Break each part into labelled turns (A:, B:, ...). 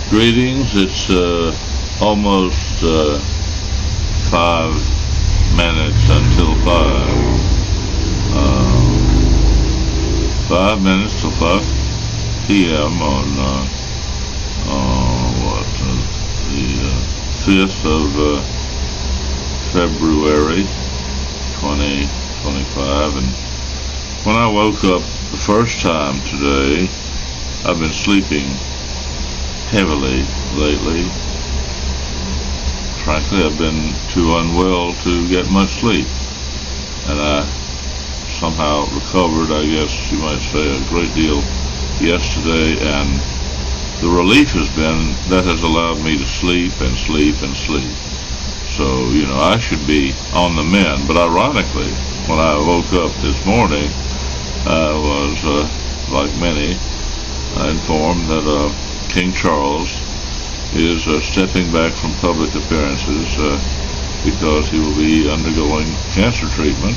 A: Greetings. It's almost 5 minutes until 5. 5 minutes till 5 p.m. on the 5th of February 2025. And when I woke up the first time today, I've been sleeping heavily lately. Frankly, I've been too unwell to get much sleep, and I somehow recovered, I guess you might say, a great deal yesterday, and the relief has been that has allowed me to sleep and sleep and sleep. So, I should be on the mend, but ironically, when I woke up this morning, I was, like many, informed that King Charles is stepping back from public appearances because he will be undergoing cancer treatment,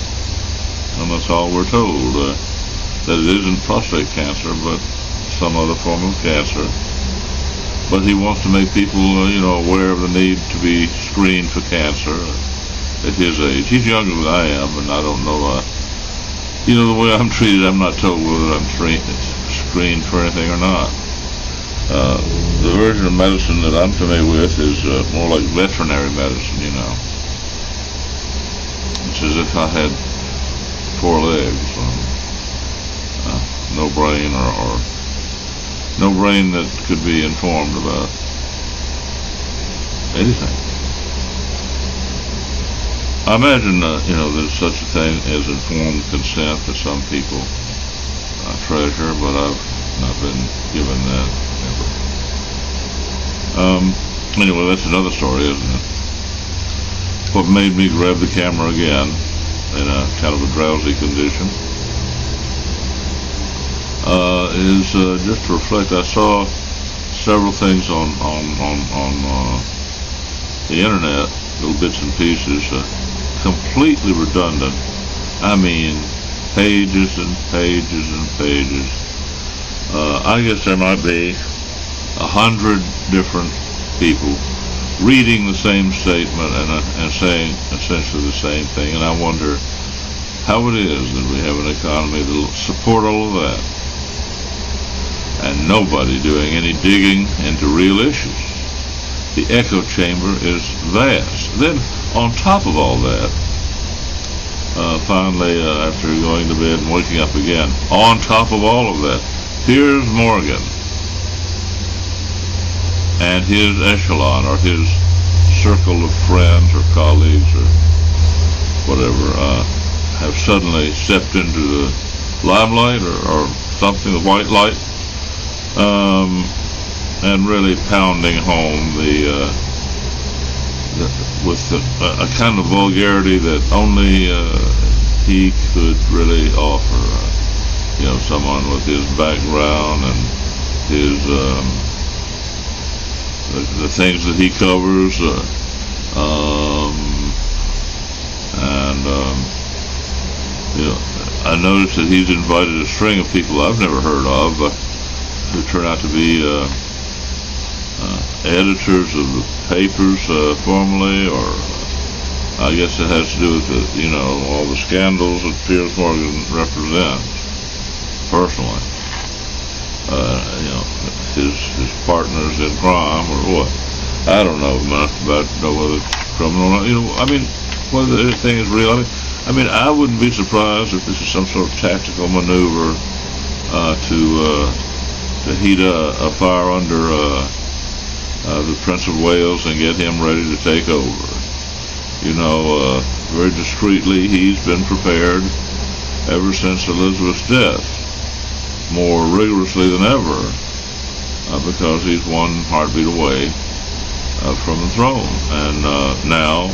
A: and that's all we're told. That it isn't prostate cancer, but some other form of cancer. But he wants to make people, aware of the need to be screened for cancer at his age. He's younger than I am, and I don't know, the way I'm treated, I'm not told whether I'm screened for anything or not. The version of medicine that I'm familiar with is more like veterinary medicine, It's as if I had 4 legs, no brain or no brain that could be informed about anything. I imagine, there's such a thing as informed consent that some people treasure, but I've not been given that ever. Anyway, that's another story, isn't it? What made me grab the camera again in a kind of a drowsy condition is just to reflect. I saw several things on the internet, little bits and pieces, completely redundant. I mean, pages and pages and pages. I guess there might be 100 different people reading the same statement and saying essentially the same thing, and I wonder how it is that we have an economy that will support all of that, and nobody doing any digging into real issues. The echo chamber is vast. Then, on top of all that, finally, after going to bed and waking up again, on top of all of that, here's Morgan and his echelon, or his circle of friends or colleagues or whatever, have suddenly stepped into the limelight or something, the white light, and really pounding home with a kind of vulgarity that only he could really offer. Someone with his background and his the things that he covers, I noticed that he's invited a string of people I've never heard of, who turn out to be editors of the papers formerly, or I guess it has to do with all the scandals that Piers Morgan represents personally. His partners in crime or what. I don't know enough about to know whether it's criminal or not. Whether anything is real. I wouldn't be surprised if this is some sort of tactical maneuver to heat a fire under the Prince of Wales and get him ready to take over. Very discreetly, he's been prepared ever since Elizabeth's death, more rigorously than ever, because he's one heartbeat away from the throne. And now,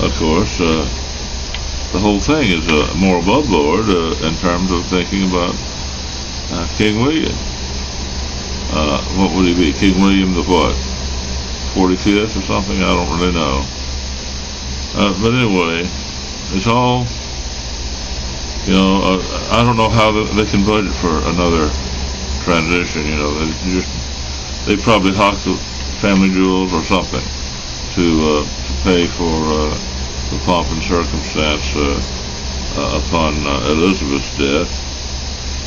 A: of course, the whole thing is more above board in terms of thinking about King William. What would he be? King William the what? 45th or something? I don't really know. But anyway, it's all, I don't know how they can budget for another transition. they probably hocked the family jewels or something to pay for the pomp and circumstance upon Elizabeth's death,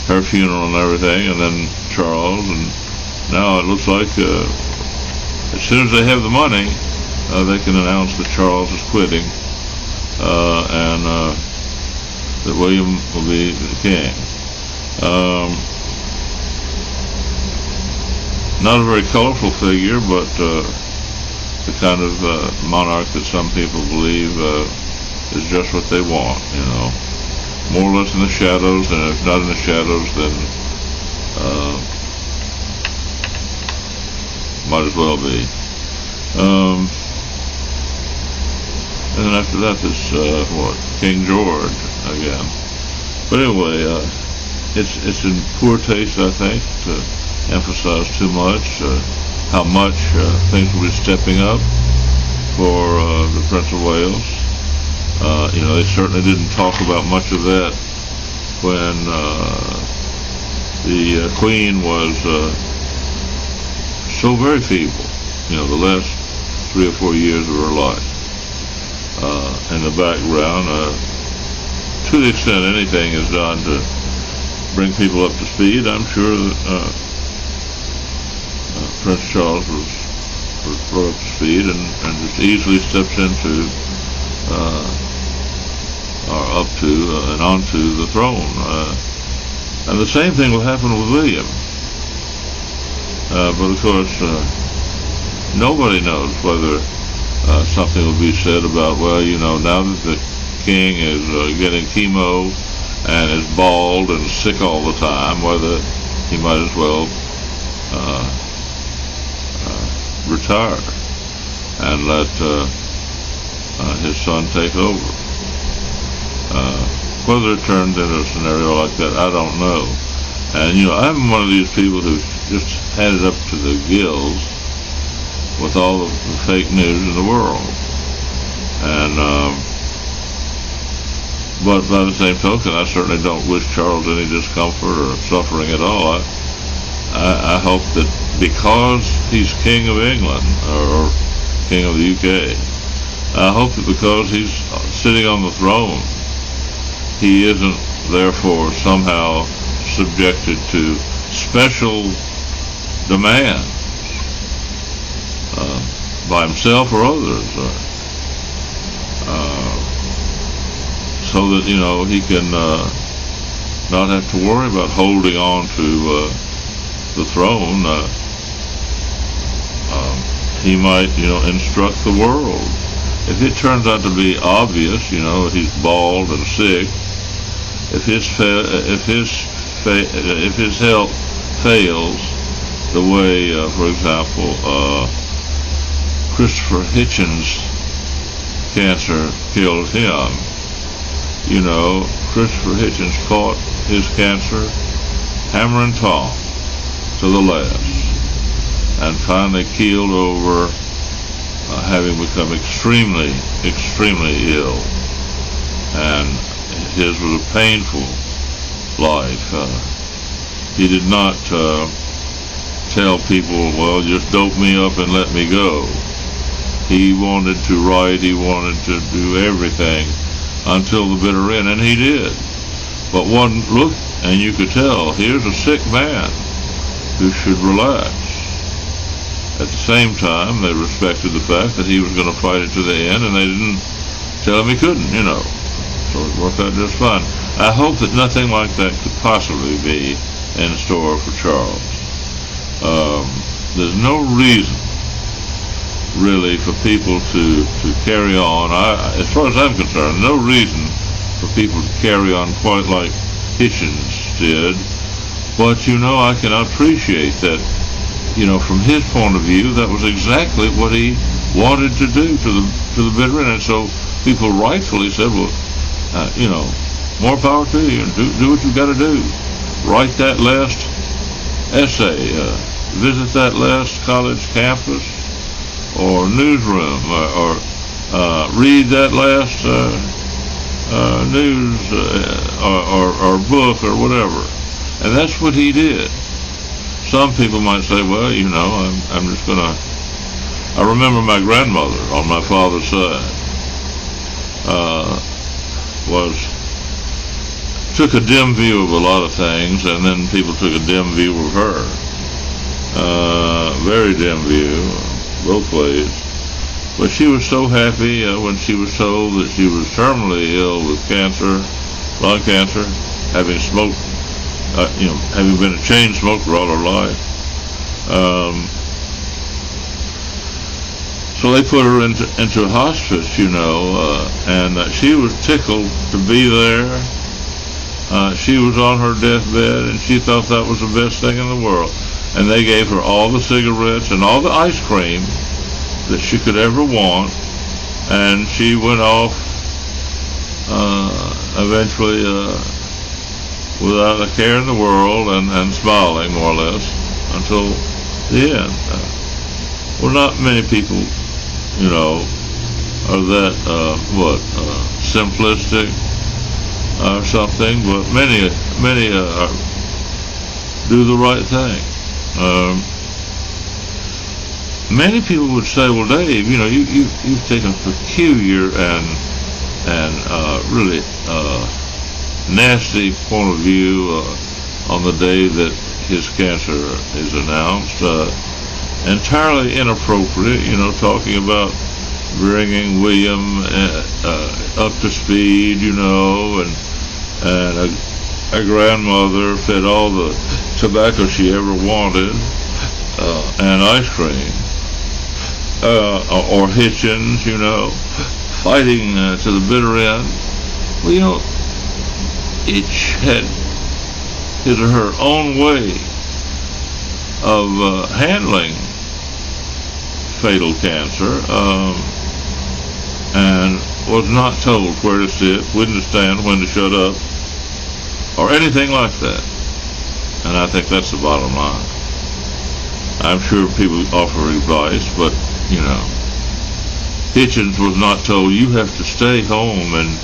A: her funeral and everything, and then Charles, and now it looks like as soon as they have the money, they can announce that Charles is quitting, and that William will be the king. Not a very colorful figure, but the kind of monarch that some people believe is just what they want, more or less in the shadows, and if not in the shadows, then might as well be. And then after that, there's King George again. But anyway, it's in poor taste, I think, to emphasize too much how much things will be stepping up for the Prince of Wales. They certainly didn't talk about much of that when the Queen was so very feeble, the last 3 or 4 years of her life. In the background, to the extent anything is done to bring people up to speed, I'm sure that Prince Charles was brought up to speed and just easily steps into or up to and onto the throne. And the same thing will happen with William. But of course, nobody knows whether something will be said about, now that the king is getting chemo and is bald and sick all the time, whether he might as well retire and let his son take over. Whether it turns into a scenario like that, I don't know. And I'm one of these people who just had it up to the gills with all of the fake news in the world. And but by the same token, I certainly don't wish Charles any discomfort or suffering at all. I hope that because he's King of England or King of the UK, I hope that because he's sitting on the throne, he isn't therefore somehow subjected to special demands by himself or others, so that he can not have to worry about holding on to the throne. He might instruct the world. If it turns out to be obvious, he's bald and sick, if his health fails the way, for example, Christopher Hitchens' cancer killed him. Christopher Hitchens fought his cancer hammer and tong to the last, and finally keeled over, having become extremely, extremely ill. And his was a painful life. He did not tell people, well, just dope me up and let me go. He wanted to write, he wanted to do everything until the bitter end, and he did. But one looked, and you could tell, here's a sick man who should relax. At the same time, they respected the fact that he was going to fight it to the end, and they didn't tell him he couldn't, So it worked out just fine. I hope that nothing like that could possibly be in store for Charles. There's no reason, really, for people to carry on. As far as I'm concerned, no reason for people to carry on quite like Hitchens did. But, I can appreciate that, from his point of view, that was exactly what he wanted to do to the bitter end. And so people rightfully said, well, more power to you, and do what you've got to do. Write that last essay, visit that last college campus or newsroom, or read that last news or book or whatever. And that's what he did. some people might say, well, I'm just going to. I remember my grandmother on my father's side took a dim view of a lot of things, and then people took a dim view of her. Very dim view, both ways. But she was so happy when she was told that she was terminally ill with cancer, lung cancer, having smoked, having been a chain smoker all her life. So they put her into a hospice, and she was tickled to be there. She was on her deathbed, and she thought that was the best thing in the world. And they gave her all the cigarettes and all the ice cream that she could ever want, and she went off eventually without a care in the world and smiling, more or less, until the end. Well, not many people, are that, simplistic or something, but many do the right thing. Many people would say, well, Dave, you've taken a peculiar and really nasty point of view on the day that his cancer is announced. Entirely inappropriate, talking about bringing William up to speed, and a grandmother fed all the tobacco she ever wanted, and ice cream. Or Hitchens, fighting to the bitter end. Well, each had his or her own way of handling fatal cancer, and was not told where to sit, when to stand, when to shut up, or anything like that. And I think that's the bottom line. I'm sure people offer advice, but Hitchens was not told, you have to stay home and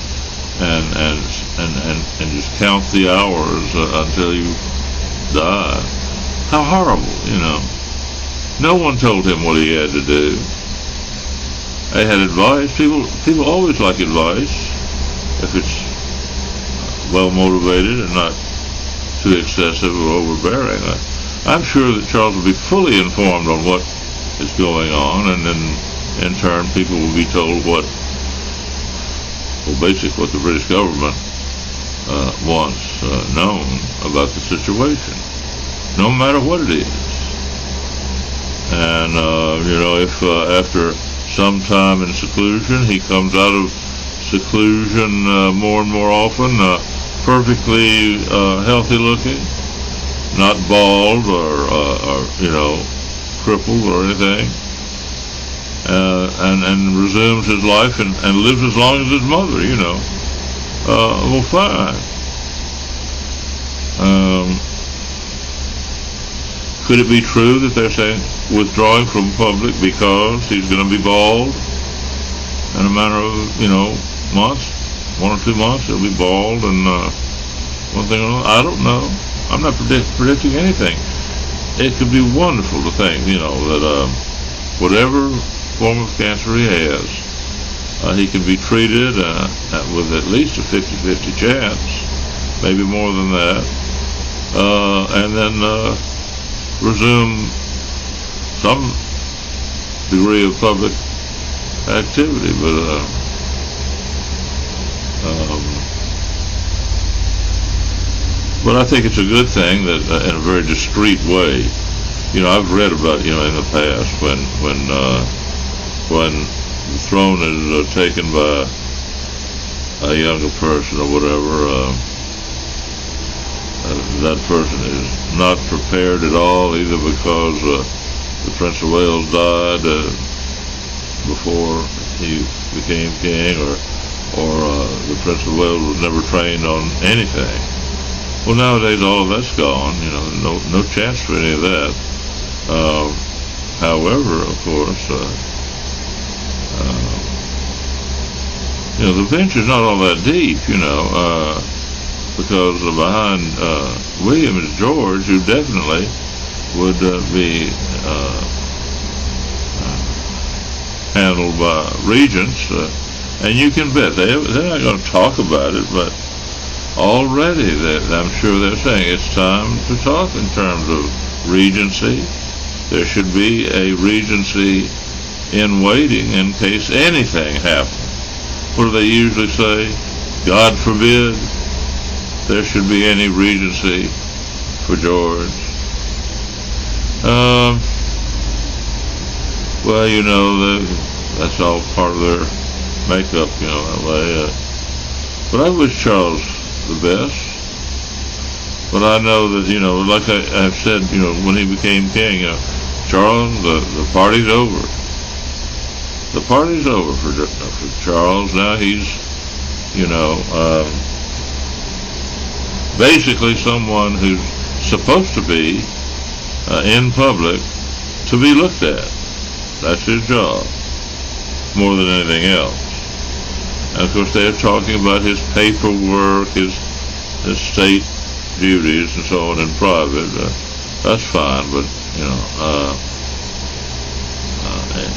A: just count the hours until you die. How horrible, No one told him what he had to do. They had advice. People always like advice if it's well motivated and not too excessive or overbearing. I'm sure that Charles will be fully informed on what is going on, and then in turn people will be told basically what the British government wants known about the situation, no matter what it is. And if after some time in seclusion he comes out of seclusion more and more often, perfectly healthy looking, not bald or crippled or anything, and resumes his life and lives as long as his mother, well, fine. Could it be true that they're saying withdrawing from public because he's going to be bald in a matter of, months, 1 or 2 months, he'll be bald, and one thing or another? I don't know. I'm not predicting anything. It could be wonderful to think, that whatever form of cancer he has, he can be treated with at least a 50-50 chance, maybe more than that, and then resume some degree of public activity. But I think it's a good thing that in a very discreet way. I've read about, in the past when the throne is taken by a younger person or whatever, that person is not prepared at all, either because the Prince of Wales died before he became king, or the Prince of Wales was never trained on anything. Well, nowadays all of that's gone. No chance for any of that. However, of course, the bench is not all that deep, because behind William is George, who definitely would be handled by regents, and you can bet they're not going to talk about it, but already I'm sure they're saying it's time to talk in terms of regency. There should be a regency in waiting in case anything happens. What do they usually say? God forbid there should be any regency for George. Well, you know, that's all part of their makeup, you know, that way. But I wish Charles the best. But I know that, you know, like I've said, you know, when he became king, you know, Charles, the party's over. The party's over for Charles. Now he's, you know, basically someone who's supposed to be in public to be looked at. That's his job, more than anything else. And of course, they're talking about his paperwork, his state duties, and so on in private. That's fine, but you know,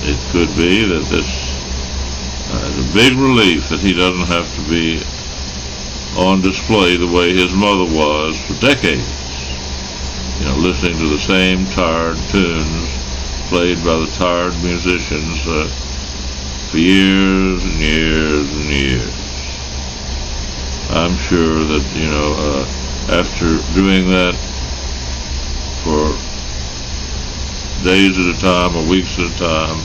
A: it could be that this is a big relief that he doesn't have to be on display the way his mother was for decades. You know, listening to the same tired tunes played by the tired musicians for years and years and years. I'm sure that, you know, after doing that for days at a time or weeks at a time,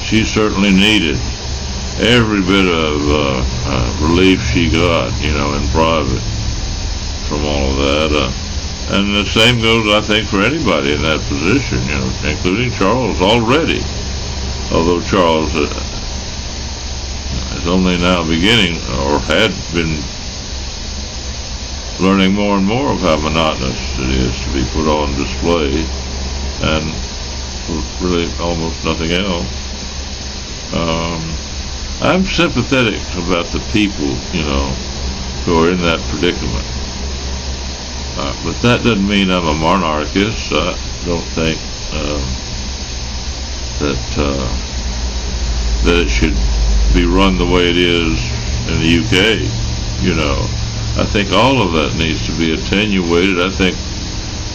A: she certainly needed every bit of relief she got, you know, in private from all of that. And the same goes, I think, for anybody in that position, you know, including Charles already. Although Charles is only now beginning, or had been learning more and more of how monotonous it is to be put on display, and really almost nothing else. I'm sympathetic about the people, you know, who are in that predicament. But that doesn't mean I'm a monarchist. I don't think that it should be run the way it is in the UK. You know, I think all of that needs to be attenuated. I think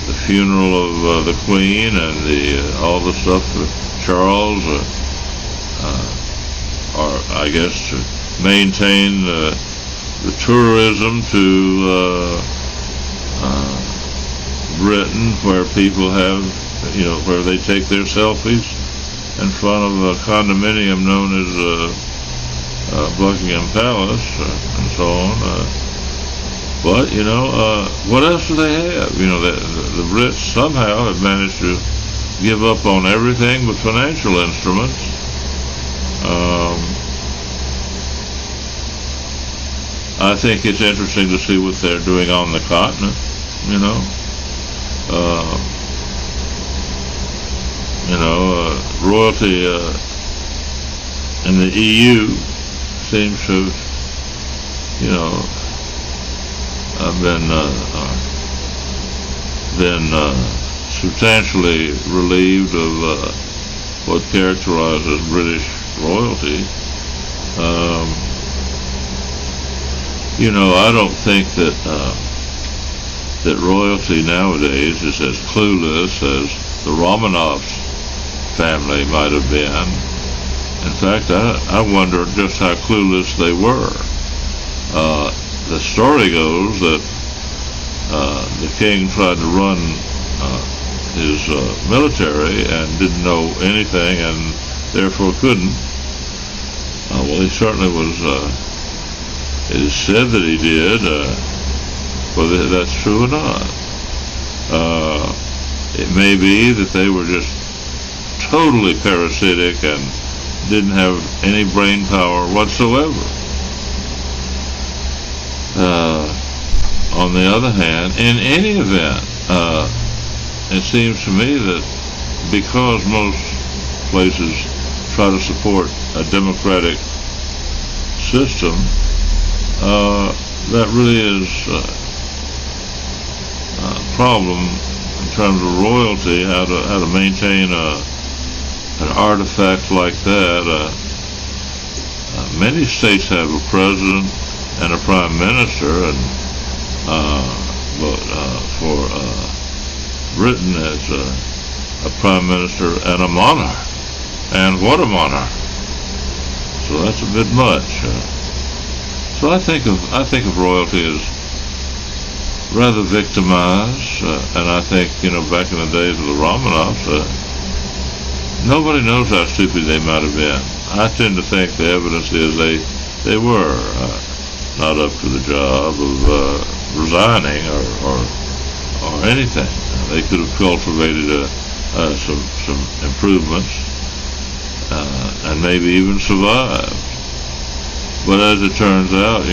A: the funeral of the Queen and all the stuff for Charles are, I guess, to maintain the tourism to Britain, where people have, you know, where they take their selfies in front of a condominium known as Buckingham Palace and so on. But, you know, what else do they have? You know, the Brits somehow have managed to give up on everything but financial instruments. I think it's interesting to see what they're doing on the continent, you know. Royalty in the EU seems to have, you know, been substantially relieved of what characterizes British royalty. You know, I don't think that that royalty nowadays is as clueless as the Romanovs family might have been. In fact, I wonder just how clueless they were. The story goes that the king tried to run his military and didn't know anything and therefore couldn't. Well, he certainly was, it is said that he did, whether that's true or not. It may be that they were just totally parasitic and didn't have any brain power whatsoever. On the other hand, in any event, it seems to me that because most places try to support a democratic system, that really is a problem terms of royalty, how to maintain an artifact like that. Many states have a president and a prime minister, and but for Britain, it's a prime minister and a monarch. And what a monarch! So that's a bit much. So I think of royalty as rather victimized, and I think, back in the days of the Romanovs, nobody knows how stupid they might have been. I tend to think the evidence is they were not up to the job of resigning or anything. They could have cultivated some improvements and maybe even survived. But as it turns out,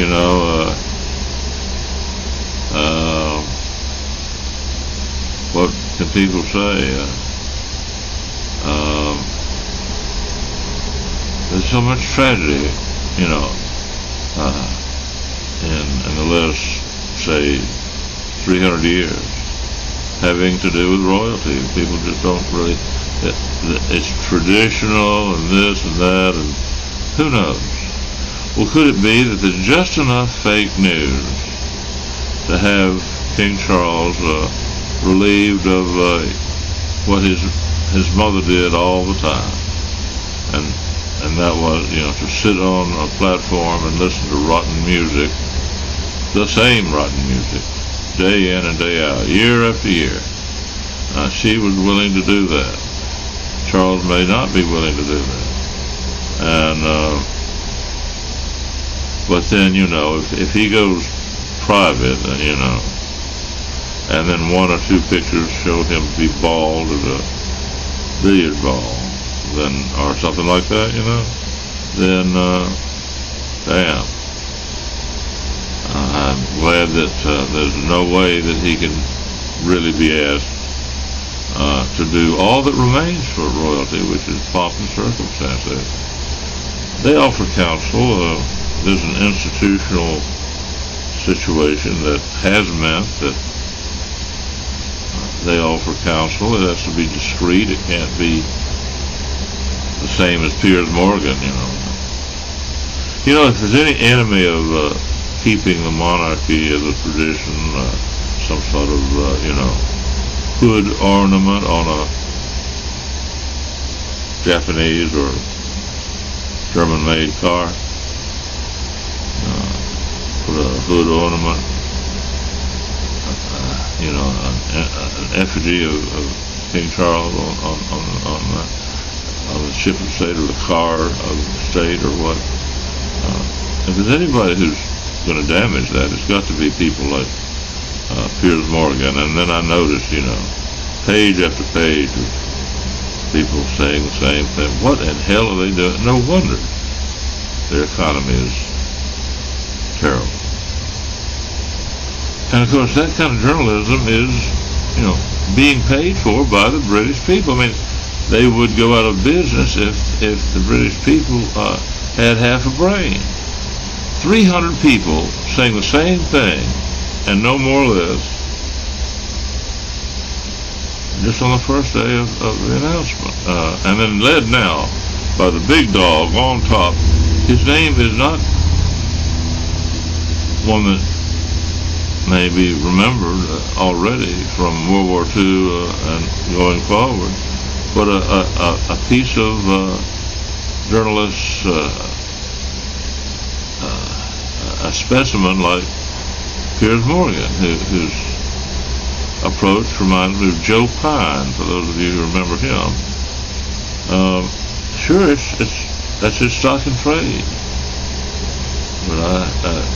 A: what can people say? There's so much tragedy, in the last, say, 300 years, having to do with royalty. People just don't really. It's traditional and this and that, and who knows? Well, could it be that there's just enough fake news to have King Charles relieved of what his mother did all the time, and that was, to sit on a platform and listen to rotten music, the same rotten music, day in and day out, year after year. She was willing to do that. Charles may not be willing to do that. And but then, if he goes private, and then one or two pictures show him to be bald at a billiard ball, then, or something like that, then, damn. I'm glad that there's no way that he can really be asked to do all that remains for royalty, which is pomp and circumstance. They offer counsel. There's an institutional situation that has meant that they offer counsel. It has to be discreet. It can't be the same as Piers Morgan, if there's any enemy of keeping the monarchy as a tradition, some sort of, hood ornament on a Japanese or German-made car, put a hood ornament, an effigy of King Charles on the ship of state or the car of state or what. If there's anybody who's going to damage that, it's got to be people like Piers Morgan. And then I noticed, page after page of people saying the same thing. What in hell are they doing? No wonder their economy is terrible. And of course, that kind of journalism is, being paid for by the British people. I mean, they would go out of business if the British people had half a brain. 300 people saying the same thing, and no more or less, just on the first day of the announcement. And then led now by the big dog on top. His name is not one that may be remembered already from World War II and going forward, but a piece of journalists, a specimen like Piers Morgan, whose approach reminds me of Joe Pine, for those of you who remember him. Sure, that's his stock in trade, but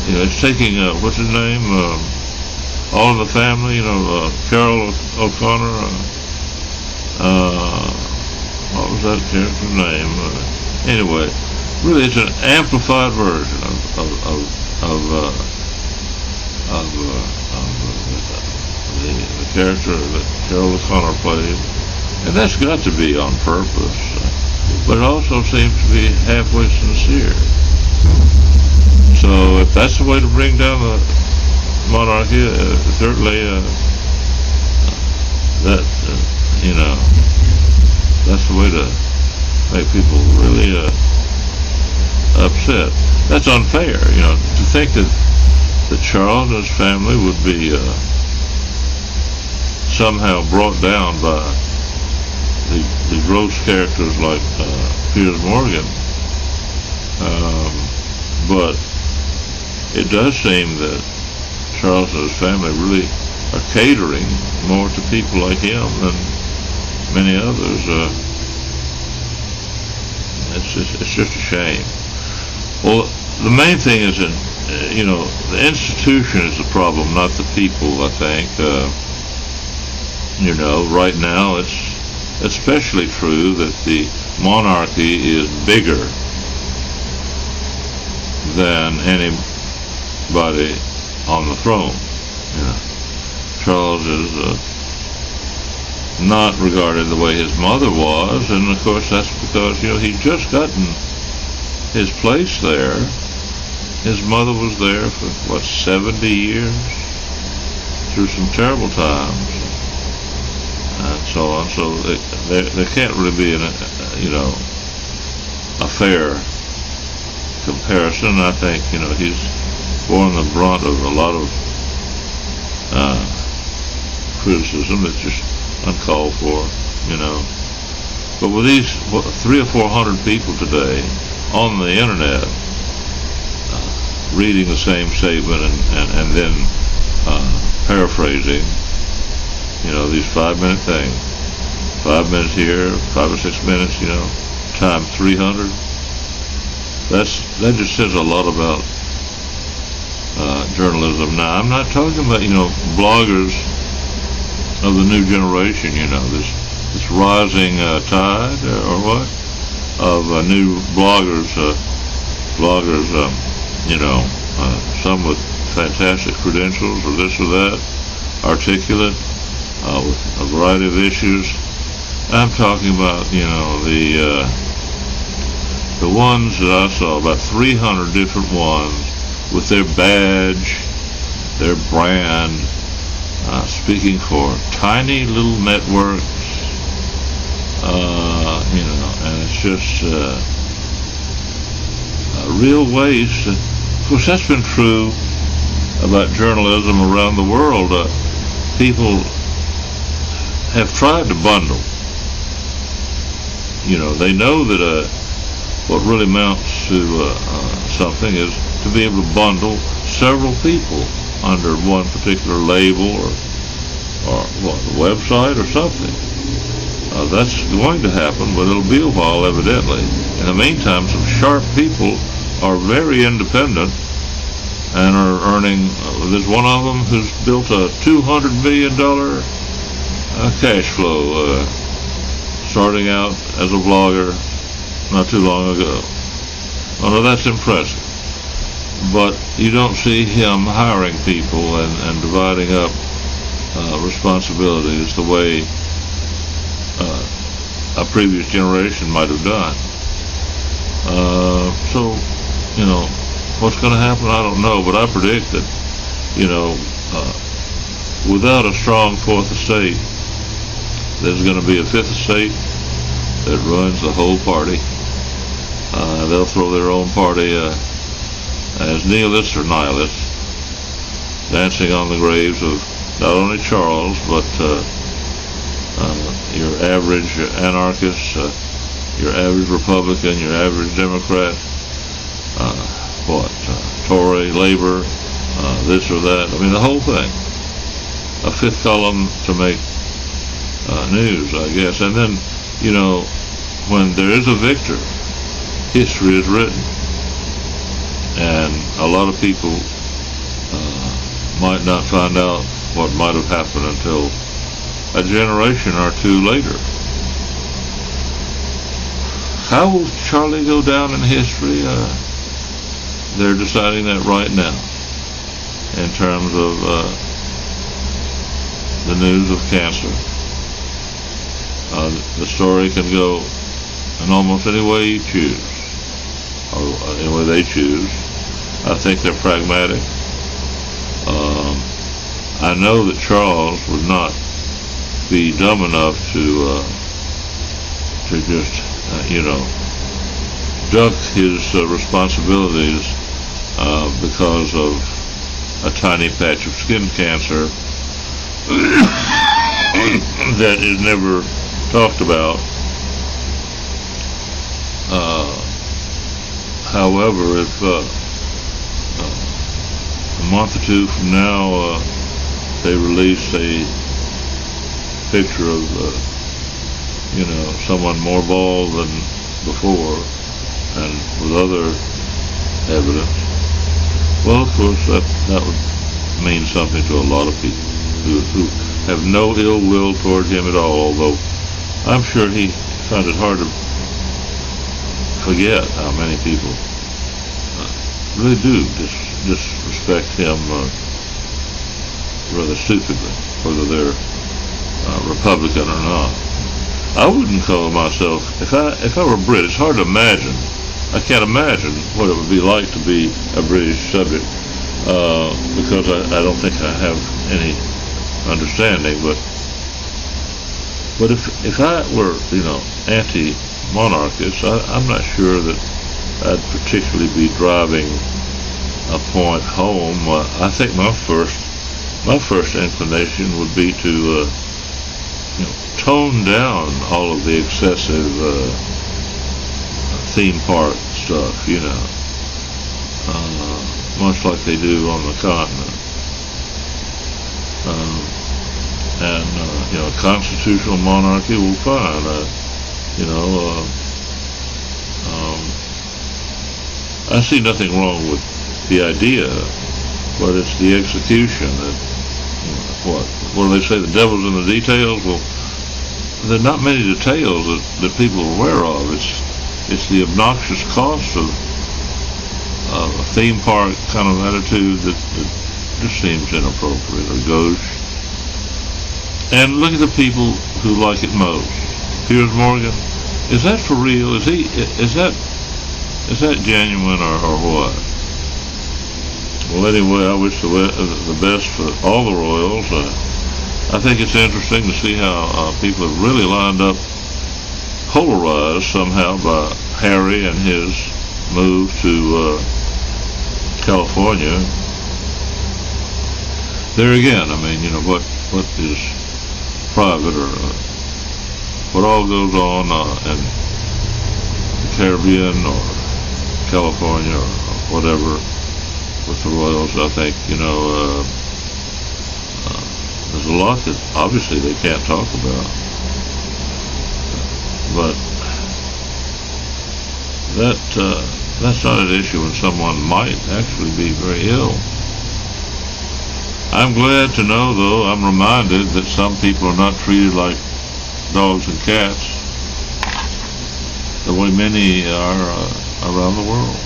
A: it's taking what's his name, All in the Family, Carol O'Connor. What was that character's name? Anyway, really, it's an amplified version of the character that Carol O'Connor played, and that's got to be on purpose. But it also seems to be halfway sincere. So if that's the way to bring down the monarchy, certainly that that's the way to make people really upset. That's unfair, to think that Charles and his family would be somehow brought down by the gross characters like Piers Morgan. But it does seem that Charles and his family really are catering more to people like him than many others. It's just a shame. Well, the main thing is that the institution is the problem, not the people. I think right now it's especially true that the monarchy is bigger than anybody on the throne. Charles is not regarded the way his mother was, and of course that's because he'd just gotten his place there. His mother was there for 70 years through some terrible times and so on. So there can't really be a fair comparison. I think he's borne the brunt of a lot of criticism that's just uncalled for. But with these 300 or 400 people today on the internet reading the same statement and then paraphrasing, these 5-minute things, 5 minutes here, 5 or 6 minutes, times 300. That just says a lot about journalism. Now, I'm not talking about bloggers of the new generation. This rising tide or what of new bloggers. Some with fantastic credentials or this or that, articulate with a variety of issues. I'm talking about the ones that I saw, about 300 different ones with their badge, their brand, speaking for tiny little networks, and it's just a real waste. Of course, that's been true about journalism around the world. People have tried to bundle. They know that what really amounts to something is to be able to bundle several people under one particular label or the website or something. That's going to happen, but it'll be a while, evidently. In the meantime, some sharp people are very independent and are earning. There's one of them who's built a $200 million cash flow, starting out as a blogger not too long ago. Oh, no, that's impressive. But you don't see him hiring people and dividing up responsibilities the way a previous generation might have done. So, what's going to happen, I don't know, but I predict that, without a strong fourth estate, there's going to be a fifth estate that runs the whole party. They'll throw their own party as nihilists or nihilists, dancing on the graves of not only Charles, but your average anarchist, your average Republican, your average Democrat, Tory, Labor, this or that. I mean, the whole thing. A fifth column to make news, I guess. And then, when there is a victor, history is written. And a lot of people might not find out what might have happened until a generation or two later. How will Charlie go down in history? They're deciding that right now in terms of the news of cancer. The story can go in almost any way you choose, or any way they choose. I think they're pragmatic. I know that Charles would not be dumb enough to just, duck his responsibilities because of a tiny patch of skin cancer that is never talked about. However, if a month or two from now they release a picture of someone more bald than before and with other evidence, well, of course that would mean something to a lot of people who have no ill will toward him at all, although I'm sure he found it hard to forget how many people really do disrespect him rather stupidly, whether they're Republican or not. I wouldn't call myself, if I were Brit, it's hard to imagine. I can't imagine what it would be like to be a British subject, because I don't think I have any understanding. But if I were, anti-monarchist, I'm not sure that I'd particularly be driving a point home. I think my first inclination would be to tone down all of the excessive theme park stuff, much like they do on the continent. Constitutional monarchy, well, fine. I see nothing wrong with the idea, but it's the execution that, what do they say, the devil's in the details? Well, there are not many details that people are aware of. It's the obnoxious cost of a theme park kind of attitude that just seems inappropriate or gauche. And look at the people who like it most. Piers Morgan, is that for real? Is that genuine or what? Well, anyway, I wish the best for all the royals. I think it's interesting to see how people have really lined up, polarized somehow by Harry and his move to California. There again, what is private or what all goes on in the Caribbean or California or whatever with the royals, I think, there's a lot that obviously they can't talk about. But that's not an issue when someone might actually be very ill. I'm glad to know, though, I'm reminded that some people are not treated like dogs and cats the way many are around the world.